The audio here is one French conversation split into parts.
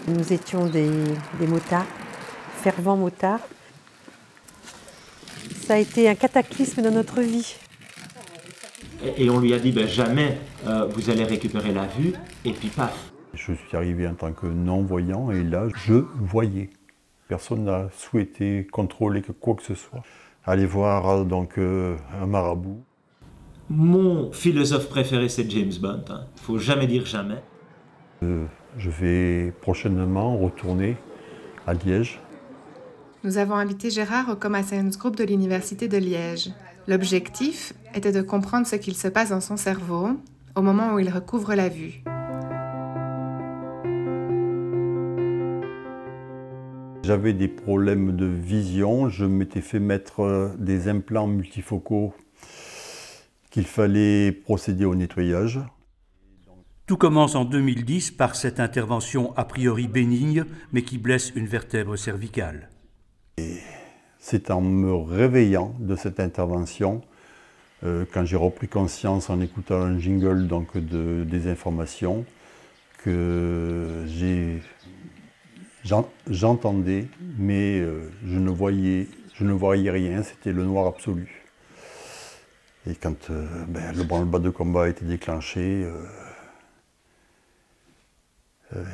Nous étions des motards, fervents motards. Ça a été un cataclysme dans notre vie. Et on lui a dit, ben, jamais vous allez récupérer la vue, et puis paf. Je suis arrivé en tant que non-voyant et là, je voyais. Personne n'a souhaité contrôler quoi que ce soit. Aller voir donc un marabout. Mon philosophe préféré, c'est James Bond. Il ne faut jamais dire jamais. Je vais prochainement retourner à Liège. Nous avons invité Gérard au Coma Science Group de l'Université de Liège. L'objectif était de comprendre ce qu'il se passe dans son cerveau au moment où il recouvre la vue. J'avais des problèmes de vision, je m'étais fait mettre des implants multifocaux qu'il fallait procéder au nettoyage. Tout commence en 2010 par cette intervention a priori bénigne, mais qui blesse une vertèbre cervicale. Et c'est en me réveillant de cette intervention, quand j'ai repris conscience en écoutant un jingle donc, des informations, que j'entendais, mais je ne voyais rien, c'était le noir absolu. Et quand le branle-bas de combat a été déclenché,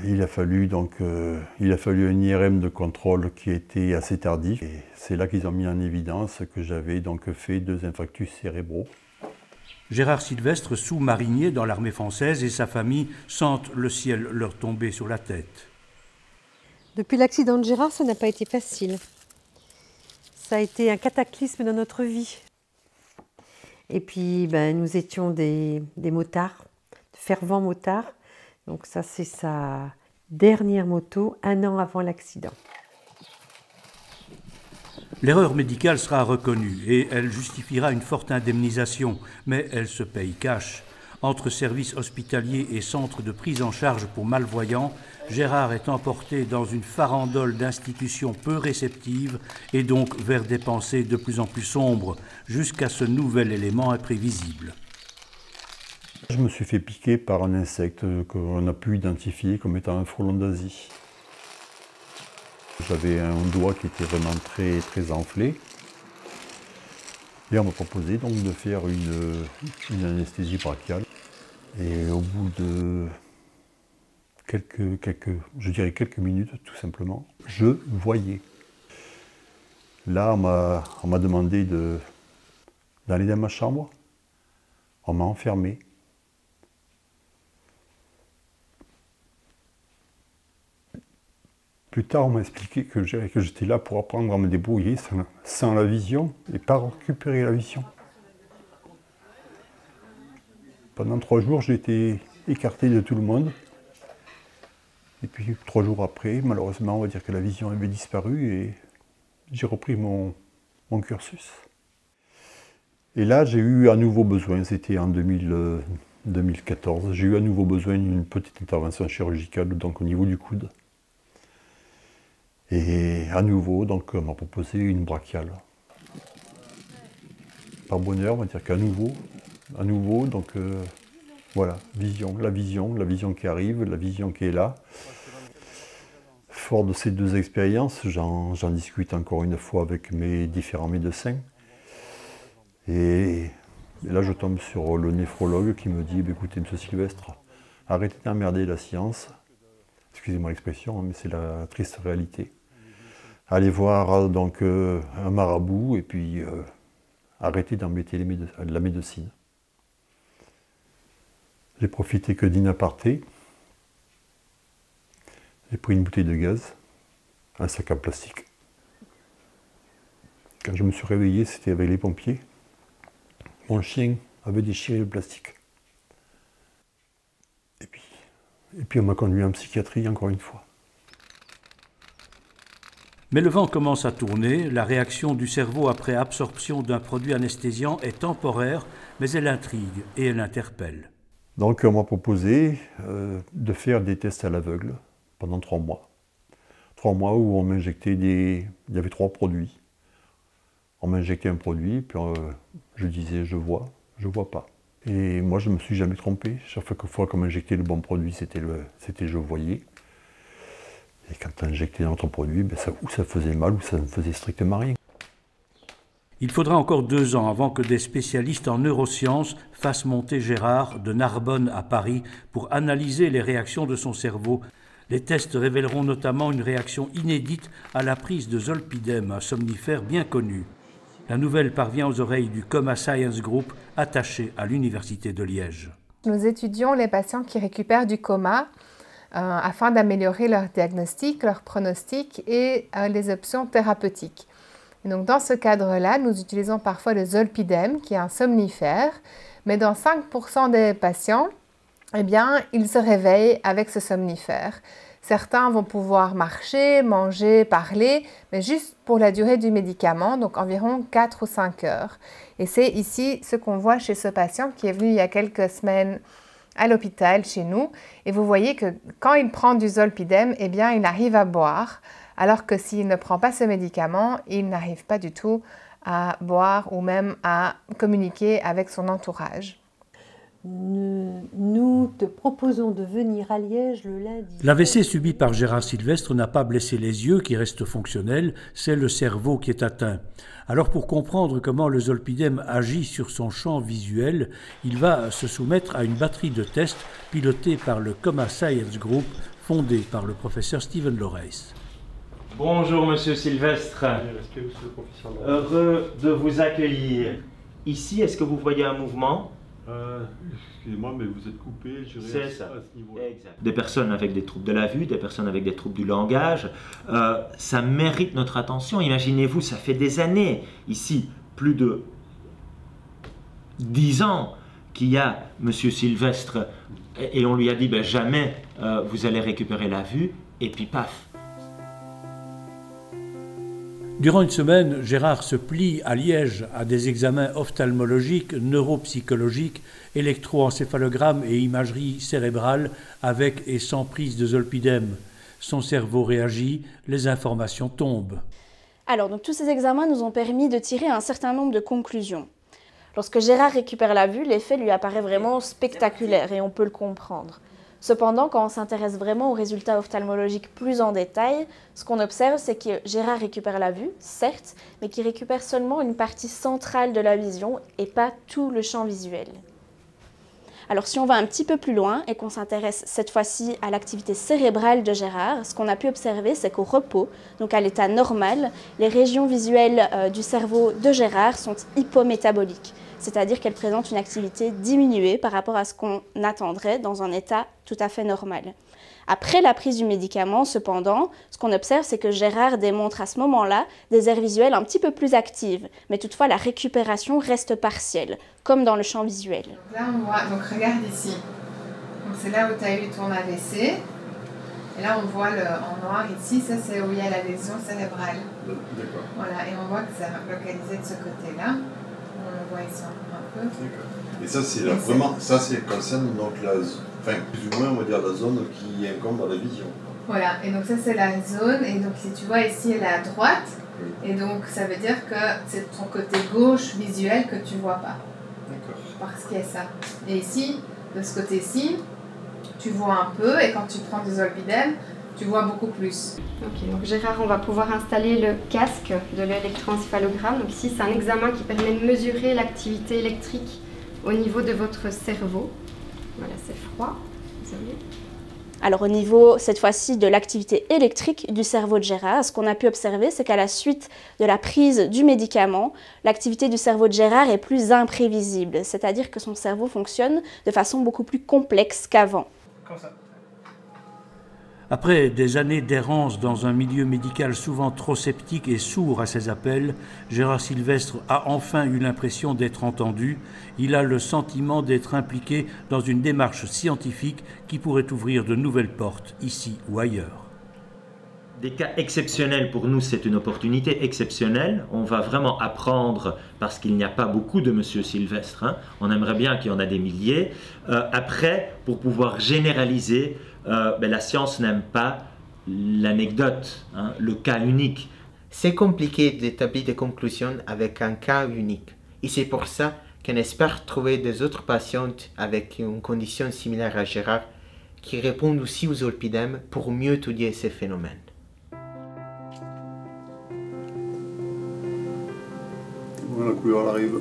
il a fallu un IRM de contrôle qui était assez tardif. Et c'est là qu'ils ont mis en évidence que j'avais donc fait 2 infarctus cérébraux. Gérard Sylvestre, sous-marinier dans l'armée française, et sa famille sentent le ciel leur tomber sur la tête. Depuis l'accident de Gérard, ça n'a pas été facile. Ça a été un cataclysme dans notre vie. Et puis, nous étions des motards, de fervents motards. Donc ça, c'est sa dernière moto, 1 an avant l'accident. L'erreur médicale sera reconnue et elle justifiera une forte indemnisation, mais elle se paye cash. Entre services hospitaliers et centres de prise en charge pour malvoyants, Gérard est emporté dans une farandole d'institutions peu réceptives et donc vers des pensées de plus en plus sombres, jusqu'à ce nouvel élément imprévisible. Je me suis fait piquer par un insecte qu'on a pu identifier comme étant un frelon d'Asie. J'avais un doigt qui était vraiment très, très enflé. Et on m'a proposé donc de faire une anesthésie brachiale. Et au bout de quelques minutes, tout simplement, je voyais. Là, on m'a demandé d'aller dans ma chambre. On m'a enfermé. Plus tard, on m'a expliqué que j'étais là pour apprendre à me débrouiller sans la vision et pas récupérer la vision. Pendant 3 jours, j'ai été écarté de tout le monde. Et puis 3 jours après, malheureusement, on va dire que la vision avait disparu et j'ai repris mon cursus. Et là, j'ai eu à nouveau besoin, c'était en 2014, j'ai eu à nouveau besoin d'une petite intervention chirurgicale donc au niveau du coude. Et à nouveau, donc, on m'a proposé une brachiale. Par bonheur, on va dire qu'à nouveau, donc voilà, la vision qui arrive, la vision qui est là. Fort de ces 2 expériences, j'en discute encore une fois avec mes différents médecins. Et là, je tombe sur le néphrologue qui me dit, écoutez, M. Sylvestre, arrêtez d'emmerder la science. Excusez-moi l'expression, mais c'est la triste réalité. Allez voir donc un marabout et puis arrêtez d'embêter la médecine. J'ai profité que d'une aparté. J'ai pris une bouteille de gaz, un sac en plastique. Quand je me suis réveillé, c'était avec les pompiers. Mon chien avait déchiré le plastique. Et puis on m'a conduit en psychiatrie encore une fois. Mais le vent commence à tourner, la réaction du cerveau après absorption d'un produit anesthésiant est temporaire, mais elle intrigue et elle interpelle. Donc on m'a proposé de faire des tests à l'aveugle pendant 3 mois. 3 mois où on m'injectait il y avait 3 produits. On m'injectait un produit, puis je disais je vois pas. Et moi je ne me suis jamais trompé. Chaque fois qu'on m'injectait le bon produit, c'était je voyais. Et quand tu injectais notre produit, ben ou ça faisait mal ou ça ne faisait strictement rien. Il faudra encore 2 ans avant que des spécialistes en neurosciences fassent monter Gérard de Narbonne à Paris pour analyser les réactions de son cerveau. Les tests révéleront notamment une réaction inédite à la prise de zolpidem, un somnifère bien connu. La nouvelle parvient aux oreilles du Coma Science Group attaché à l'Université de Liège. Nous étudions les patients qui récupèrent du coma afin d'améliorer leur diagnostic, leur pronostic et les options thérapeutiques. Et donc dans ce cadre-là, nous utilisons parfois le zolpidem, qui est un somnifère, mais dans 5% des patients, eh bien, ils se réveillent avec ce somnifère. Certains vont pouvoir marcher, manger, parler, mais juste pour la durée du médicament, donc environ 4 ou 5 heures. Et c'est ici ce qu'on voit chez ce patient qui est venu il y a quelques semaines à l'hôpital chez nous. Et vous voyez que quand il prend du zolpidem, eh bien, il arrive à boire, alors que s'il ne prend pas ce médicament, il n'arrive pas du tout à boire ou même à communiquer avec son entourage. Nous te proposons de venir à Liège le lundi. L'AVC subi par Gérard Sylvestre n'a pas blessé les yeux qui restent fonctionnels, c'est le cerveau qui est atteint. Alors pour comprendre comment le zolpidem agit sur son champ visuel, il va se soumettre à une batterie de tests pilotée par le Coma Science Group, fondé par le professeur Steven Loreis. Bonjour Monsieur Sylvestre, heureux de vous accueillir. Ici, est-ce que vous voyez un mouvement ? Excusez-moi, mais vous êtes coupé, je c'est ça. À ce niveau-là. Des personnes avec des troubles de la vue, des personnes avec des troubles du langage, ça mérite notre attention. Imaginez-vous, ça fait des années, ici, plus de 10 ans, qu'il y a Monsieur Sylvestre, et on lui a dit, ben, jamais vous allez récupérer la vue, et puis paf. Durant une semaine, Gérard se plie à Liège à des examens ophtalmologiques, neuropsychologiques, électroencéphalogramme et imagerie cérébrale avec et sans prise de zolpidem. Son cerveau réagit, les informations tombent. Alors, donc, tous ces examens nous ont permis de tirer un certain nombre de conclusions. Lorsque Gérard récupère la vue, l'effet lui apparaît vraiment spectaculaire et on peut le comprendre. Cependant, quand on s'intéresse vraiment aux résultats ophtalmologiques plus en détail, ce qu'on observe, c'est que Gérard récupère la vue, certes, mais qu'il récupère seulement une partie centrale de la vision et pas tout le champ visuel. Alors si on va un petit peu plus loin et qu'on s'intéresse cette fois-ci à l'activité cérébrale de Gérard, ce qu'on a pu observer, c'est qu'au repos, donc à l'état normal, les régions visuelles du cerveau de Gérard sont hypométaboliques. C'est-à-dire qu'elle présente une activité diminuée par rapport à ce qu'on attendrait dans un état tout à fait normal. Après la prise du médicament, cependant, ce qu'on observe, c'est que Gérard démontre à ce moment-là des aires visuelles un petit peu plus actives, mais toutefois la récupération reste partielle, comme dans le champ visuel. Donc là, on voit, donc regarde ici, c'est là où tu as eu ton AVC, et là on voit en noir ici, ça c'est où il y a la lésion cérébrale. D'accord. Voilà, et on voit que c'est localisé de ce côté-là. On le voit ici un peu. Et ça, c'est vraiment, ça, c'est concerne donc enfin, plus ou moins, on va dire, la zone qui incombe à la vision. Voilà, et donc ça, c'est la zone, et donc si tu vois ici, elle est à droite, et donc ça veut dire que c'est ton côté gauche visuel que tu vois pas. D'accord. Parce qu'il y a ça. Et ici, de ce côté-ci, tu vois un peu, et quand tu prends du zolpidem, tu vois beaucoup plus. Ok, donc Gérard, on va pouvoir installer le casque de l'électroencéphalogramme. Donc ici, c'est un examen qui permet de mesurer l'activité électrique au niveau de votre cerveau. Voilà, c'est froid, désolé. Alors au niveau, cette fois-ci, de l'activité électrique du cerveau de Gérard, ce qu'on a pu observer, c'est qu'à la suite de la prise du médicament, l'activité du cerveau de Gérard est plus imprévisible, c'est-à-dire que son cerveau fonctionne de façon beaucoup plus complexe qu'avant. Comme ça. Après des années d'errance dans un milieu médical souvent trop sceptique et sourd à ses appels, Gérard Sylvestre a enfin eu l'impression d'être entendu. Il a le sentiment d'être impliqué dans une démarche scientifique qui pourrait ouvrir de nouvelles portes, ici ou ailleurs. Des cas exceptionnels, pour nous, c'est une opportunité exceptionnelle. On va vraiment apprendre parce qu'il n'y a pas beaucoup de Monsieur Sylvestre. Hein. On aimerait bien qu'il y en a des milliers. Après, pour pouvoir généraliser, la science n'aime pas l'anecdote, hein, le cas unique. C'est compliqué d'établir des conclusions avec un cas unique. Et c'est pour ça qu'on espère trouver des autres patientes avec une condition similaire à Gérard qui répondent aussi aux olpidèmes pour mieux étudier ces phénomènes. Voilà, la couleur arrive.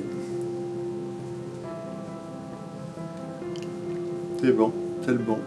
C'est bon, c'est le bon.